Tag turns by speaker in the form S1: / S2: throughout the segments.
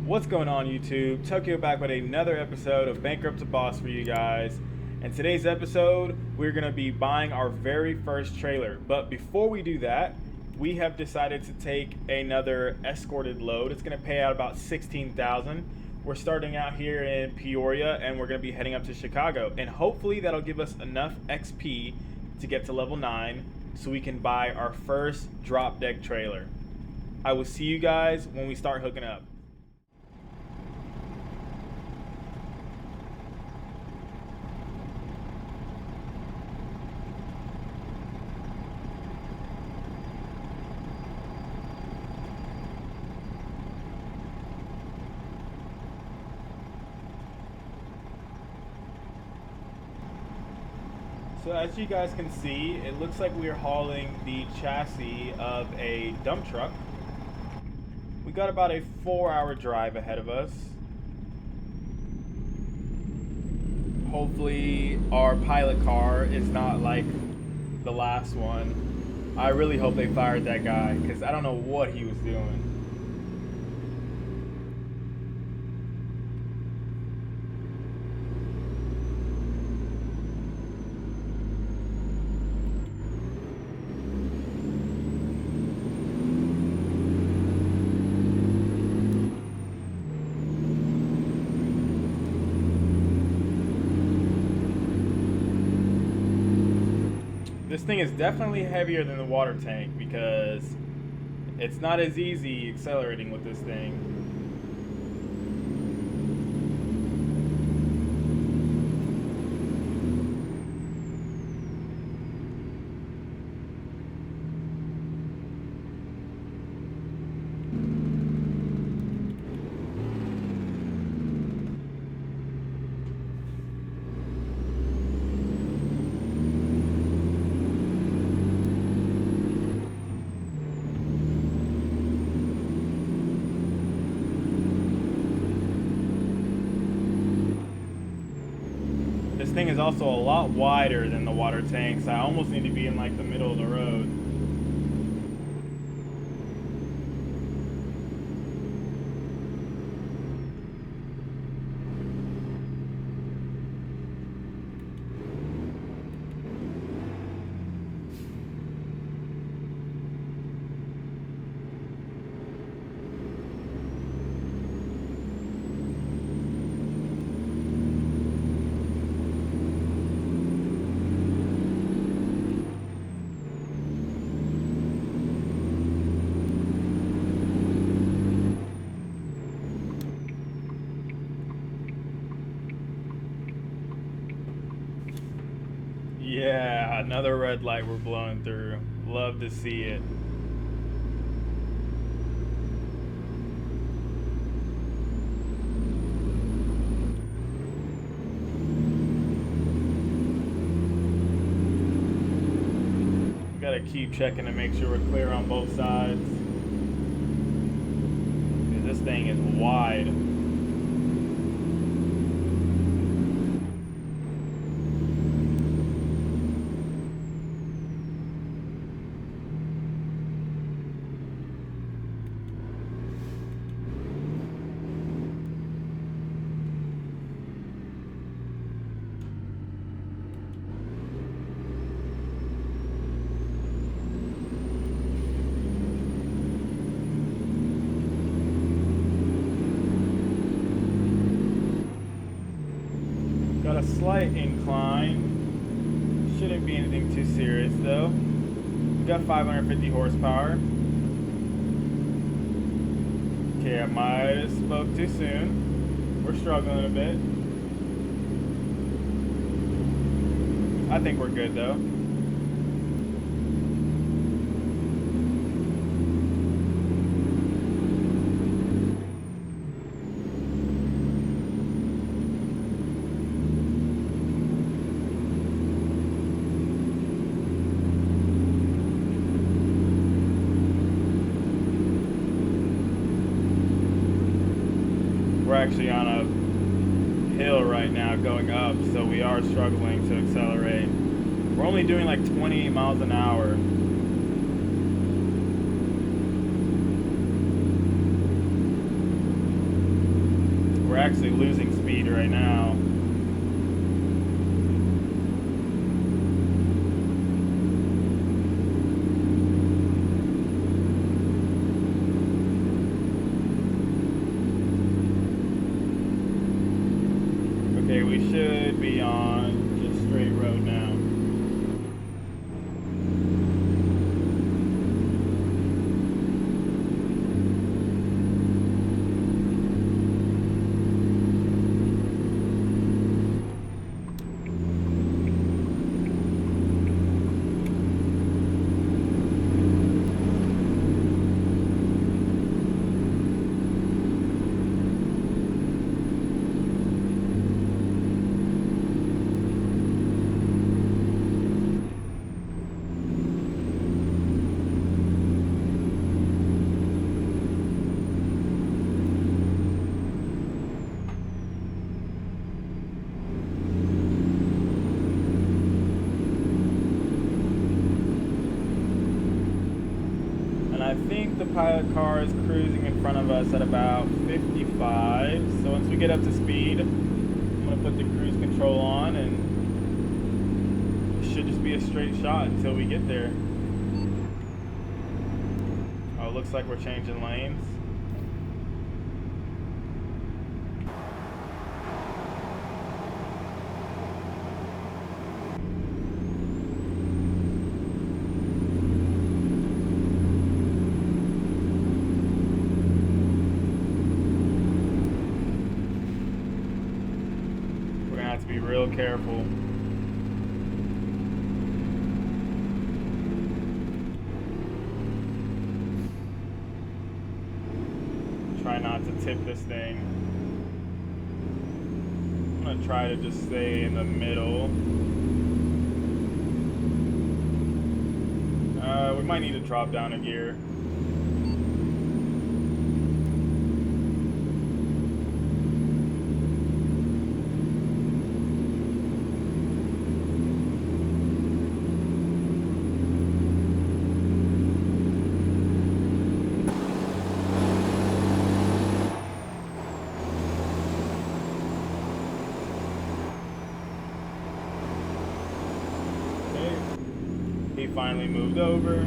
S1: What's going on YouTube? Tokyo back with another episode of Bankrupt To Boss for you guys. In today's episode, we're going to be buying our very first trailer. But before we do that, we have decided to take another escorted load. It's going to pay out about $16,000. We're starting out here in Peoria and we're going to be heading up to Chicago. And hopefully that'll give us enough XP to get to level 9 so we can buy our first drop deck trailer. I will see you guys when we start hooking up. So as you guys can see, it looks like we are hauling the chassis of a dump truck. We got about a 4-hour drive ahead of us. Hopefully our pilot car is not like the last one. I really hope they fired that guy because I don't know what he was doing. This thing is definitely heavier than the water tank because it's not as easy accelerating with this thing. This thing is also a lot wider than the water tanks. I almost need to be in like the middle of the road. Yeah, another red light we're blowing through. Love to see it. Gotta keep checking to make sure we're clear on both sides. This thing is wide. Got a slight incline. Shouldn't be anything too serious though. We got 550 horsepower. Okay, I might have spoke too soon. We're struggling a bit. I think we're good though. We're actually on a hill right now going up, so we are struggling to accelerate. We're only doing like 28 miles an hour. actually losing speed right now. Okay, we should be on just straight road now. I think the pilot car is cruising in front of us at about 55. So once we get up to speed, I'm going to put the cruise control on, and it should just be a straight shot until we get there. Oh, it looks like we're changing lanes. To be real careful. Try not to tip this thing. I'm gonna try to just stay in the middle. We might need to drop down a gear. He finally moved over.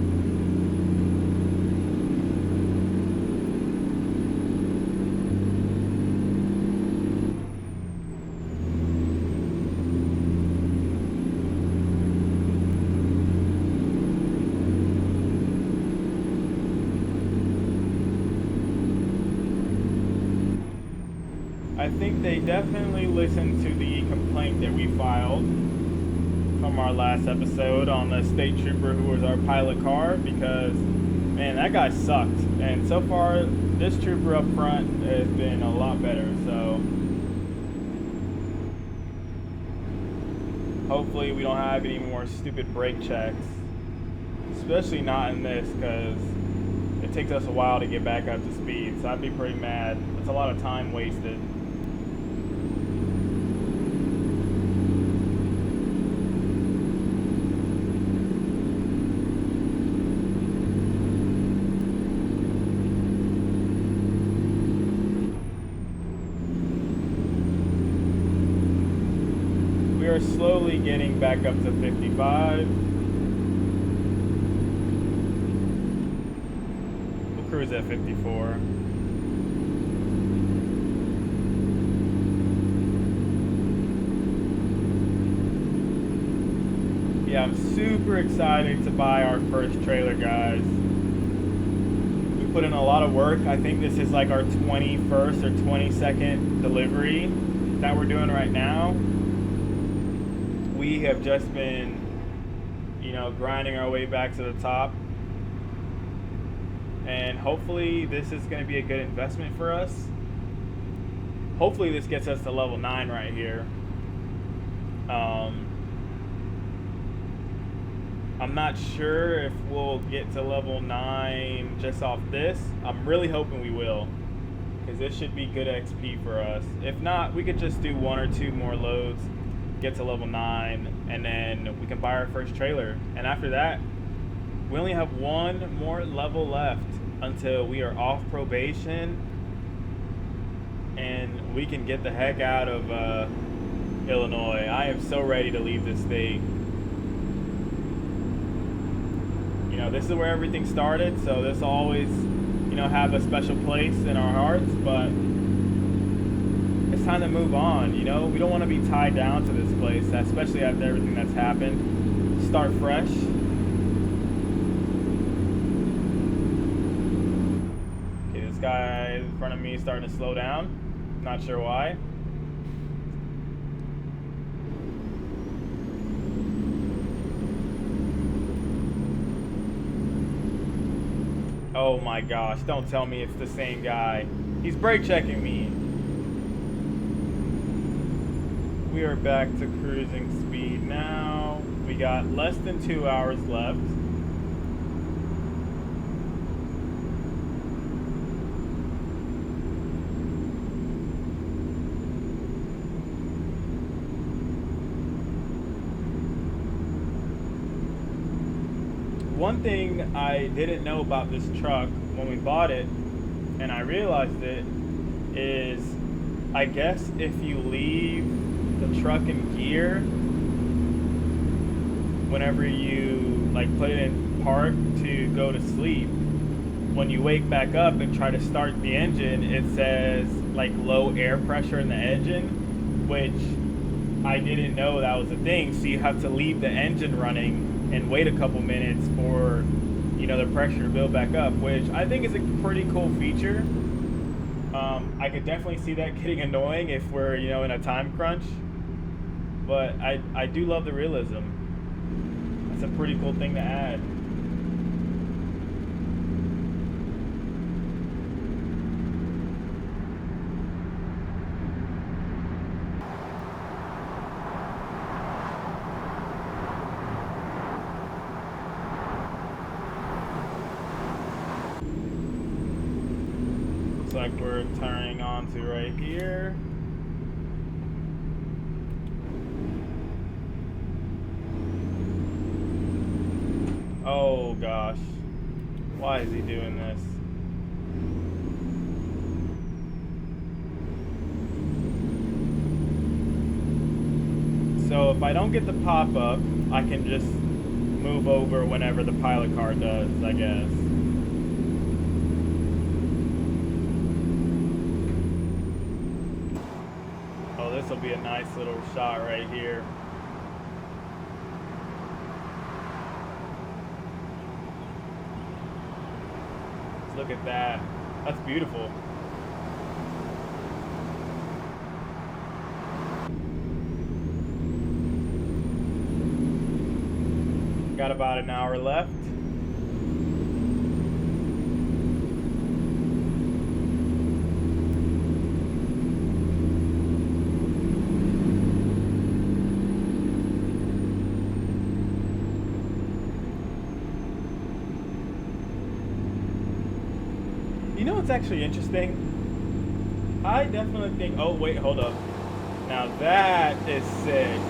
S1: I think they definitely listened to the complaint that we filed from our last episode on the state trooper who was our pilot car, because man, that guy sucked, and so far this trooper up front has been a lot better. So hopefully we don't have any more stupid brake checks, especially not in this, because it takes us a while to get back up to speed. So I'd be pretty mad. That's a lot of time wasted. We are slowly getting back up to 55. We'll cruise at 54. Yeah, I'm super excited to buy our first trailer, guys. We put in a lot of work. I think this is like our 21st or 22nd delivery that we're doing right now. We have just been, you know, grinding our way back to the top. And hopefully this is going to be a good investment for us. Hopefully this gets us to level 9 right here. I'm not sure if we'll get to level 9 just off this. I'm really hoping we will, because this should be good XP for us. If not, we could just do 1 or 2 more loads, get to level 9, and then we can buy our first trailer. And after that, we only have 1 more level left until we are off probation, and we can get the heck out of Illinois. I am so ready to leave this state. You know, this is where everything started, so this will always, you know, have a special place in our hearts, but it's time to move on. You know, we don't want to be tied down to this place, especially after everything that's happened. Start fresh. Okay, this guy in front of me is starting to slow down. Not sure why. Oh my gosh, don't tell me it's the same guy. He's brake checking me. We are back to cruising speed now. We got less than 2 hours left. One thing I didn't know about this truck when we bought it, and I realized it, is I guess if you leave the truck in gear, whenever you like put it in park to go to sleep, when you wake back up and try to start the engine, it says like low air pressure in the engine, which I didn't know that was a thing. So you have to leave the engine running and wait a couple minutes for, you know, the pressure to build back up, which I think is a pretty cool feature. I could definitely see that getting annoying if we're, you know, in a time crunch, but I do love the realism. It's a pretty cool thing to add. Like we're turning on to right here. Oh gosh, why is he doing this? So if I don't get the pop-up, I can just move over whenever the pilot car does, I guess. This will be a nice little shot right here. Let's look at that. That's beautiful. Got about an hour left. You know what's actually interesting? I definitely think, oh wait, hold up. Now that is sick.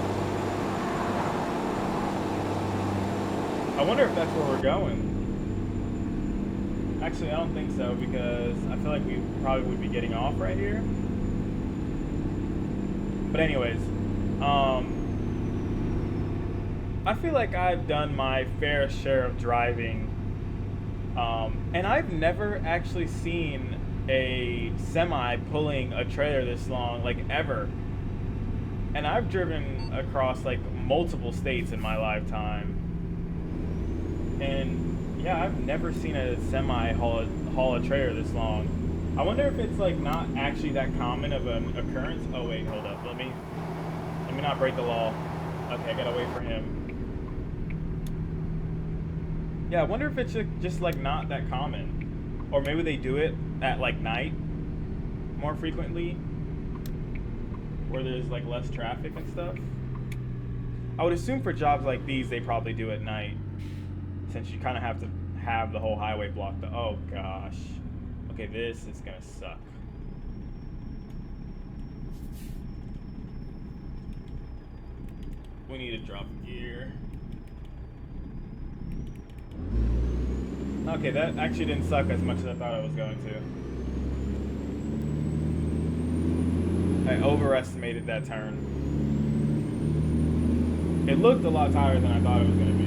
S1: I wonder if that's where we're going. Actually, I don't think so, because I feel like we probably would be getting off right here. But anyways, I feel like I've done my fair share of driving. And I've never actually seen a semi pulling a trailer this long, like ever. And I've driven across like multiple states in my lifetime. And yeah, I've never seen a semi haul a trailer this long. I wonder if it's like not actually that common of an occurrence. Oh wait, hold up. Let me not break the law. Okay, I gotta wait for him. Yeah, I wonder if it's just like not that common, or maybe they do it at like night more frequently, where there's like less traffic and stuff. I would assume for jobs like these, they probably do at night, since you kind of have to have the whole highway blocked. Oh gosh. Okay, this is gonna suck. We need to drop gear. Okay, that actually didn't suck as much as I thought it was going to. I overestimated that turn. It looked a lot tighter than I thought it was going to be.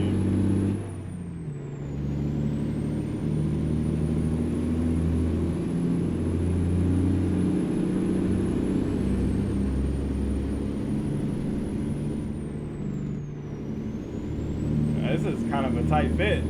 S1: This is kind of a tight fit.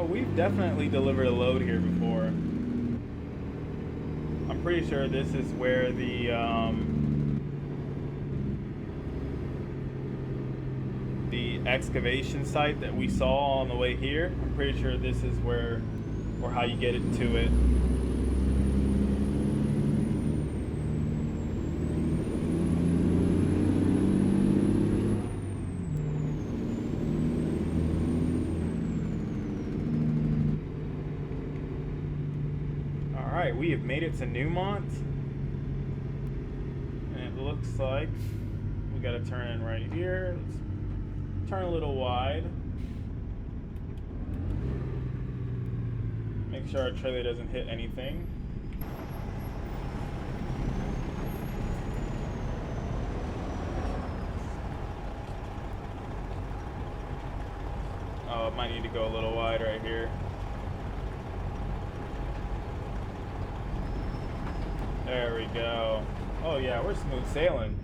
S1: We've definitely delivered a load here before. I'm pretty sure this is where the excavation site that we saw on the way here. I'm pretty sure this is where, or how you get it to it. We have made it to Newmont, and it looks like we got to turn in right here. Let's turn a little wide. Make sure our trailer doesn't hit anything. Oh, it might need to go a little wide right here. There we go. Oh yeah, we're smooth sailing.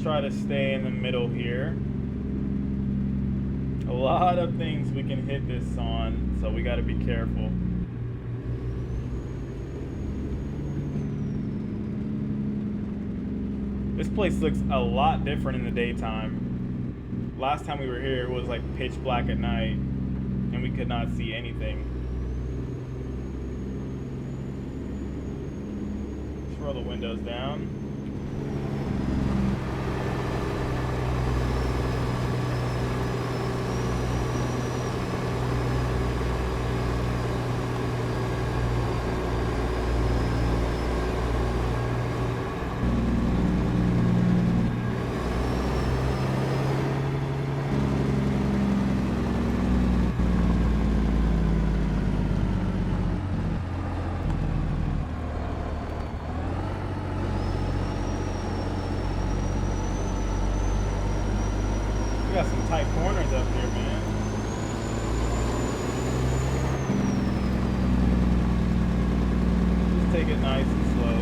S1: Try to stay in the middle here. A lot of things we can hit this on, so we got to be careful. This place looks a lot different in the daytime. Last time we were here, it was like pitch black at night, and we could not see anything. Let's roll the windows down. We got some tight corners up here, man. Just take it nice and slow.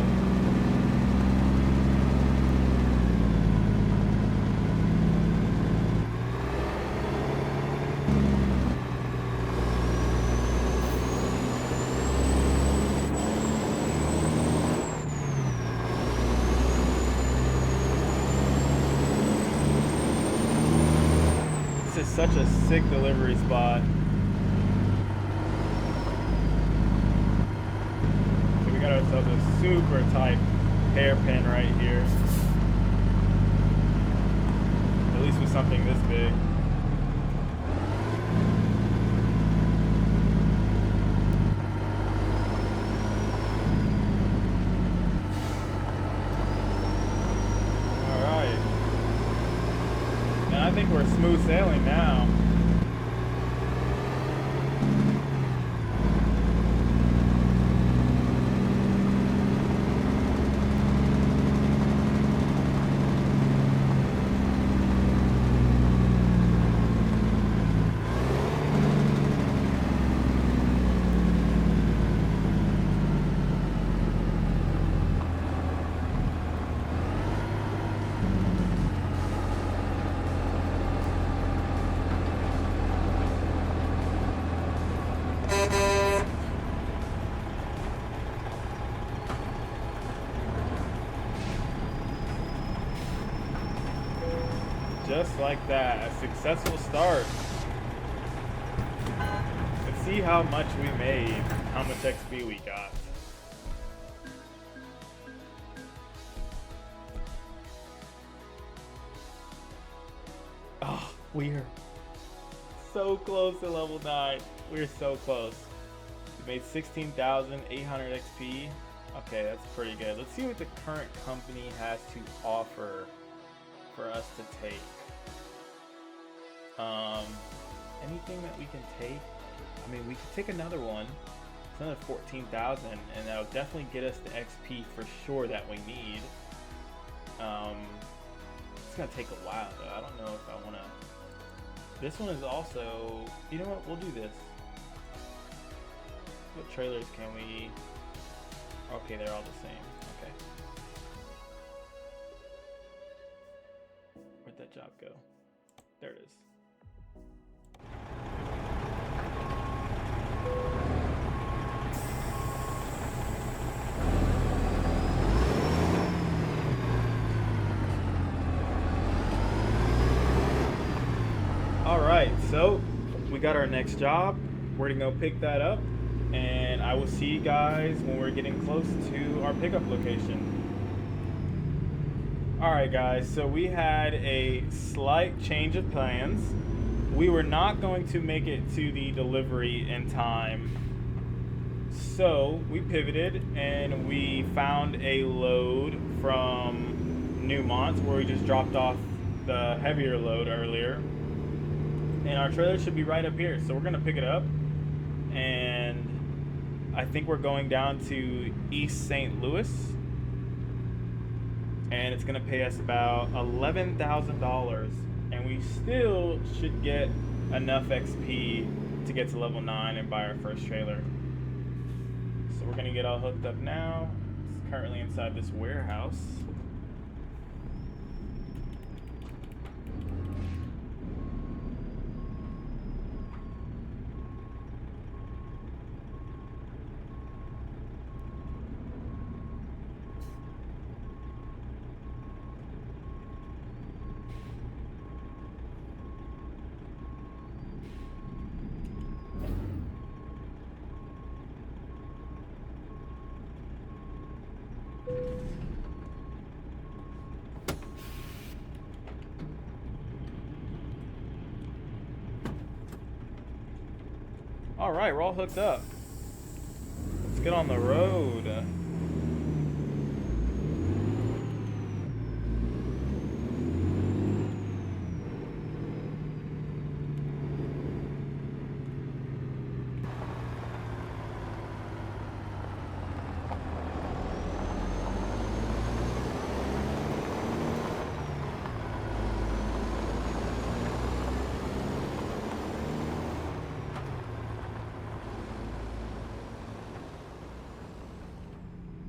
S1: This is such a sick delivery spot. So we got ourselves a super tight hairpin right here. At least with something this big. sailing now. Just like that, a successful start. Let's see how much we made, how much XP we got. Oh, we're so close to level 9. We're so close. We made 16,800 XP. Okay, that's pretty good. Let's see what the current company has to offer for us to take. Anything that we can take? I mean, we could take another one. It's another 14,000, and that'll definitely get us the XP for sure that we need. It's gonna take a while though. I don't know if I wanna. This one is also. You know what? We'll do this. What trailers can we? Okay, they're all the same. Okay. Where'd that job go? There it is. Alright, so we got our next job. We're gonna go pick that up, and I will see you guys when we're getting close to our pickup location. Alright guys, so we had a slight change of plans. We were not going to make it to the delivery in time. So we pivoted and we found a load from Newmont where we just dropped off the heavier load earlier. And our trailer should be right up here. So we're gonna pick it up, and I think we're going down to East St. Louis, and it's gonna pay us about $11,000, and we still should get enough XP to get to level 9 and buy our first trailer. So we're gonna get all hooked up now. It's currently inside this warehouse. All right, we're all hooked up. Let's get on the road.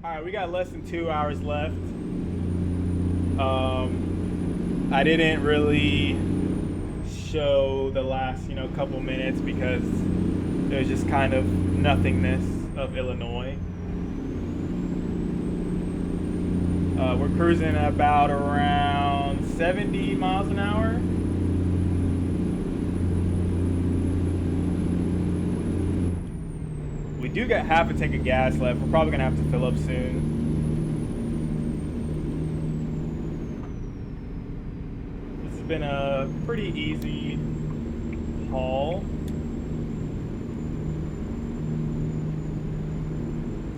S1: Alright, we got less than 2 hours left. I didn't really show the last, couple minutes because it was just kind of nothingness of Illinois. We're cruising about around 70 miles an hour. We do got half a tank of gas left. We're probably gonna have to fill up soon. This has been a pretty easy haul.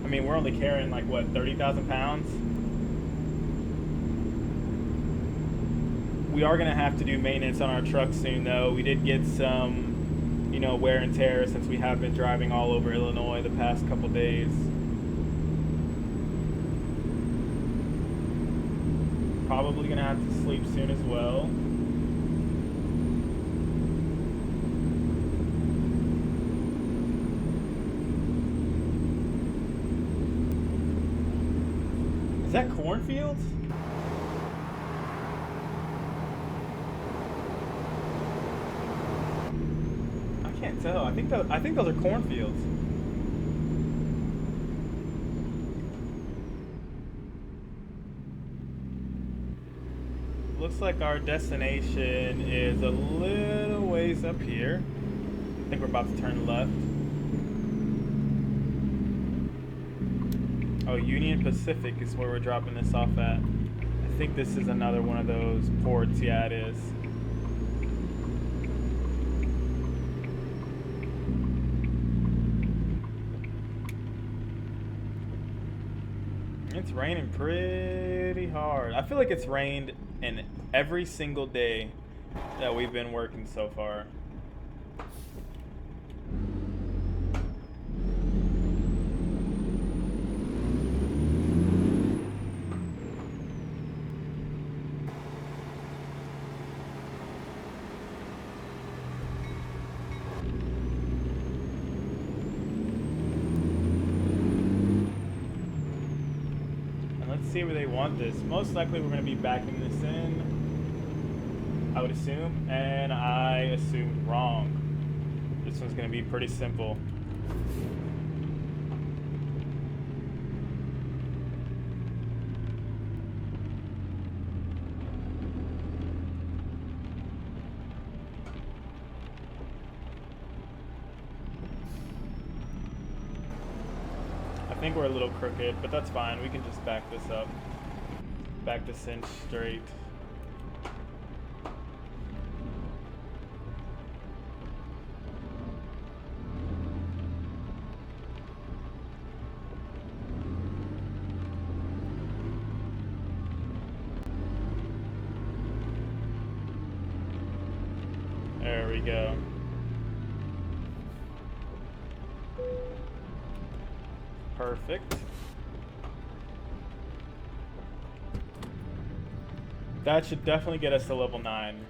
S1: I mean, we're only carrying like what, 30,000 pounds? We are gonna have to do maintenance on our truck soon, though. We did get some, you know, wear and tear since we have been driving all over Illinois the past couple days. Probably gonna have to sleep soon as well. Is that cornfields? I can't tell. I think those are cornfields. Looks like our destination is a little ways up here. I think we're about to turn left. Oh, Union Pacific is where we're dropping this off at. I think this is another one of those ports. Yeah, it is. It's raining pretty hard. I feel like it's rained in every single day that we've been working so far. See where they want this. Most likely we're going to be backing this in, I would assume, and I assumed wrong. This one's going to be pretty simple. I think we're a little crooked, but that's fine. We can just back this up. Back this in straight. There we go. Perfect. That should definitely get us to level 9.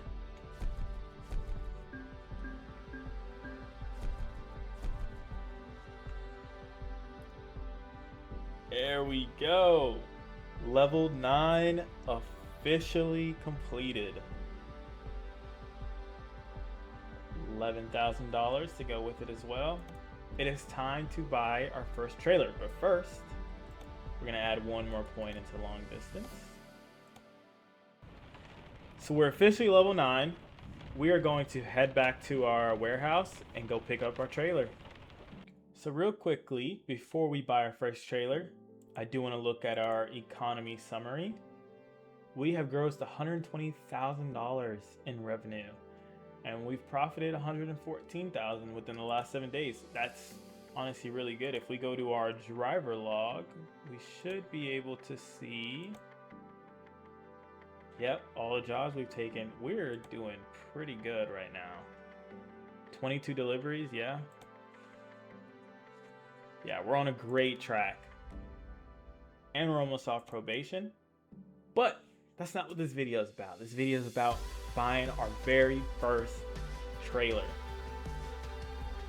S1: There we go. Level 9 officially completed. $11,000 to go with it as well. It is time to buy our first trailer, but first, we're gonna add one more point into long distance. So we're officially level 9. We are going to head back to our warehouse and go pick up our trailer. So real quickly, before we buy our first trailer, I do want to look at our economy summary. We have grossed $120,000 in revenue, and we've profited $114,000 within the last 7 days. That's honestly really good. If we go to our driver log, we should be able to see, yep, all the jobs we've taken. We're doing pretty good right now. 22 deliveries, yeah. Yeah, we're on a great track. And we're almost off probation. But that's not what this video is about. This video is about buying our very first trailer.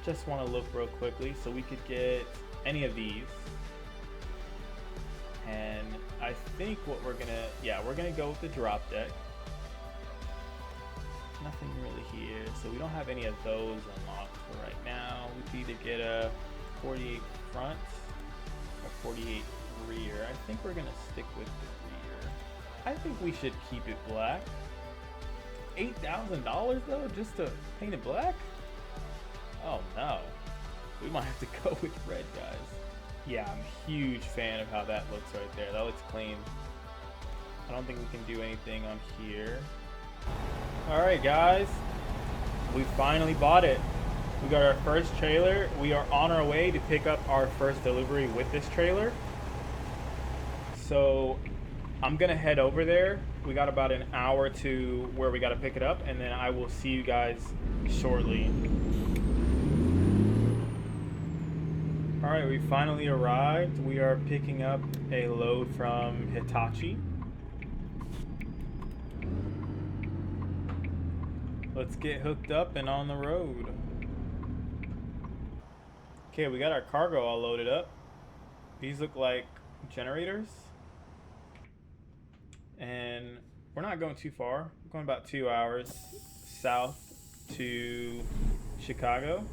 S1: Just want to look real quickly so we could get any of these. And I think what we're gonna go with the drop deck. Nothing really here, so we don't have any of those unlocked for right now. We could either get a 48 front or 48 rear. I think we're gonna stick with the rear. I think we should keep it black. $8,000 though, just to paint it black? Oh no, we might have to go with red, guys. Yeah, I'm a huge fan of how that looks right there. That looks clean. I don't think we can do anything on here. All right, guys, we finally bought it. We got our first trailer. We are on our way to pick up our first delivery with this trailer. So I'm gonna head over there. We got about an hour to where we gotta pick it up, and then I will see you guys shortly. All right, we finally arrived. We are picking up a load from Hitachi. Let's get hooked up and on the road. Okay, we got our cargo all loaded up. These look like generators. And we're not going too far. We're going about 2 hours south to Chicago.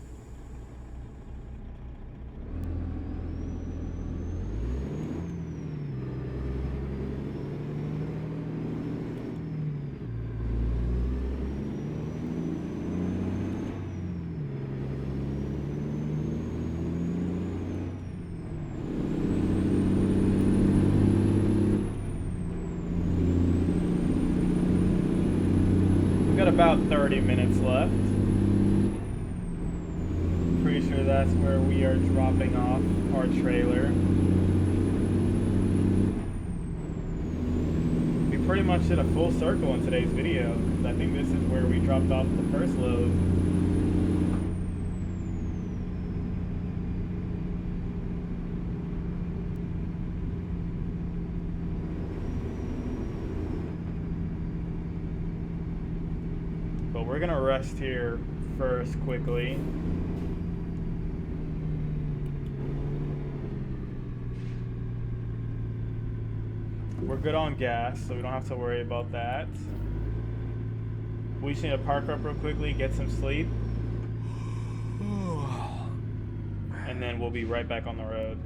S1: About 30 minutes left. Pretty sure that's where we are dropping off our trailer. We pretty much did a full circle in today's video, because I think this is where we dropped off the first load. We're gonna rest here first quickly. We're good on gas, so we don't have to worry about that. We just need to park up real quickly, get some sleep, and then we'll be right back on the road.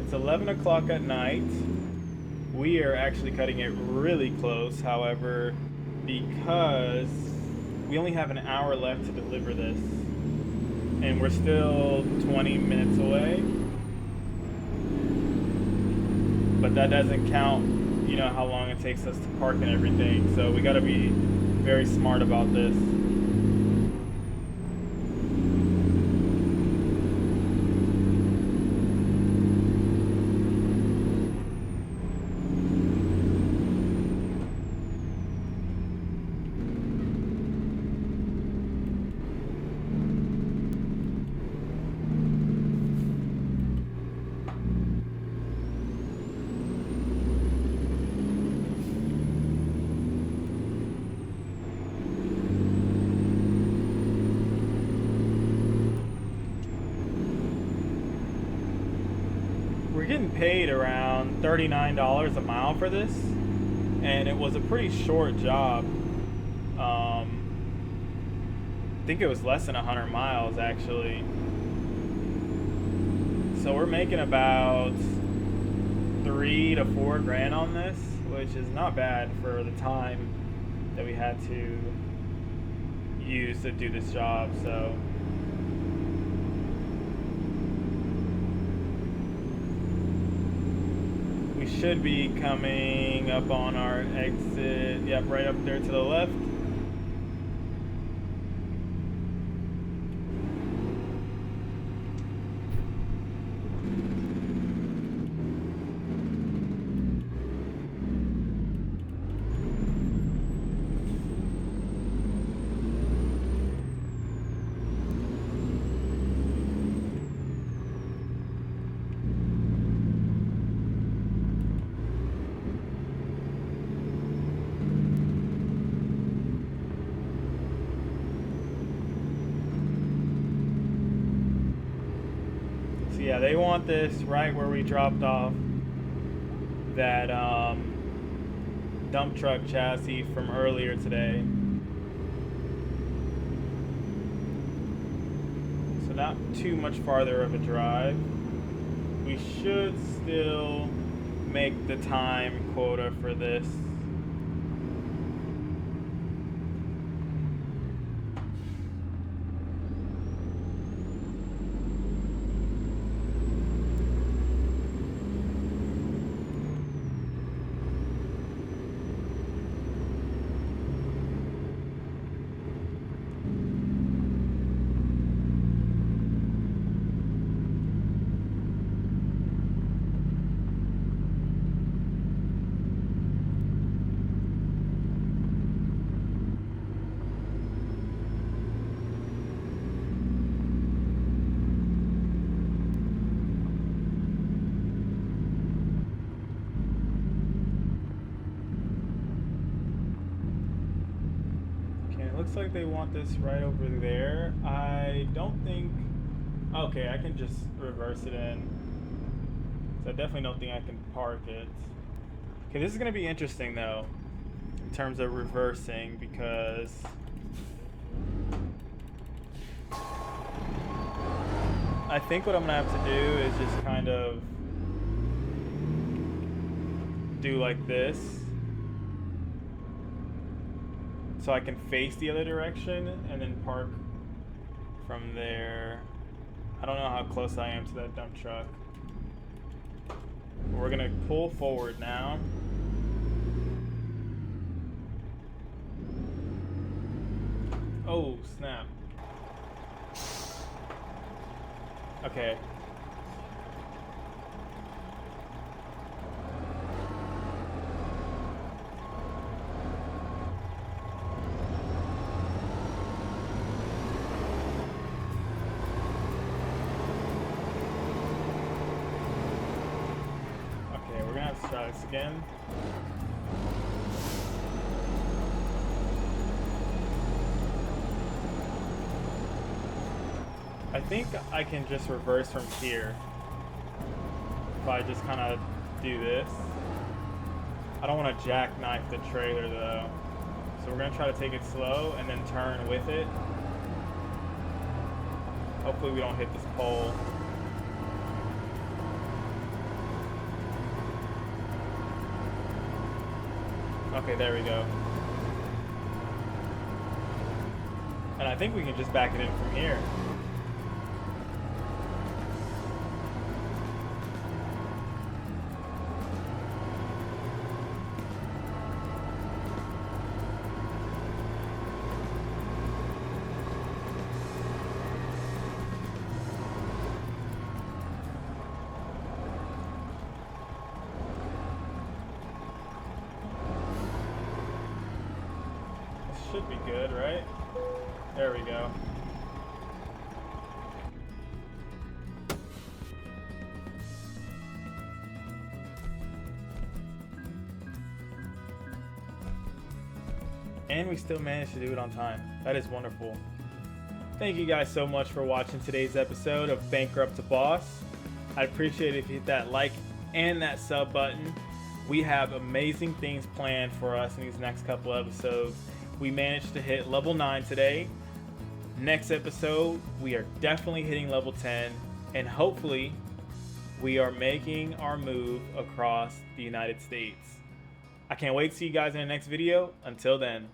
S1: It's 11 o'clock at night. We are actually cutting it really close, however, because we only have an hour left to deliver this. And we're still 20 minutes away. But that doesn't count, you know, how long it takes us to park and everything. So we gotta be very smart about this. We're getting paid around $39 a mile for this, and it was a pretty short job. I think it was less than 100 miles actually. So we're making about 3 to 4 grand on this, which is not bad for the time that we had to use to do this job. So we should be coming up on our exit. Yep, right up there to the left. Yeah, they want this right where we dropped off that dump truck chassis from earlier today. So not too much farther of a drive. We should still make the time quota for this. looks like they want this right over there. I don't think, okay, I can just reverse it in. So I definitely don't think I can park it. Okay, this is gonna be interesting though, in terms of reversing, because I think what I'm gonna have to do is just kind of do like this, so I can face the other direction and then park from there. I don't know how close I am to that dump truck. We're gonna pull forward now. Oh, snap. Okay. Okay, we're gonna have to try this again. I think I can just reverse from here if I just kind of do this. I don't want to jackknife the trailer though, so we're gonna try to take it slow and then turn with it. Hopefully we don't hit this pole. Okay, there we go. And I think we can just back it in from here. Should be good, right? There we go. And we still managed to do it on time. That is wonderful. Thank you guys so much for watching today's episode of Bankrupt to Boss. I'd appreciate it if you hit that like and that sub button. We have amazing things planned for us in these next couple episodes. We managed to hit level 9 today. Next episode, we are definitely hitting level 10, and hopefully we are making our move across the United States. I can't wait to see you guys in the next video. Until then.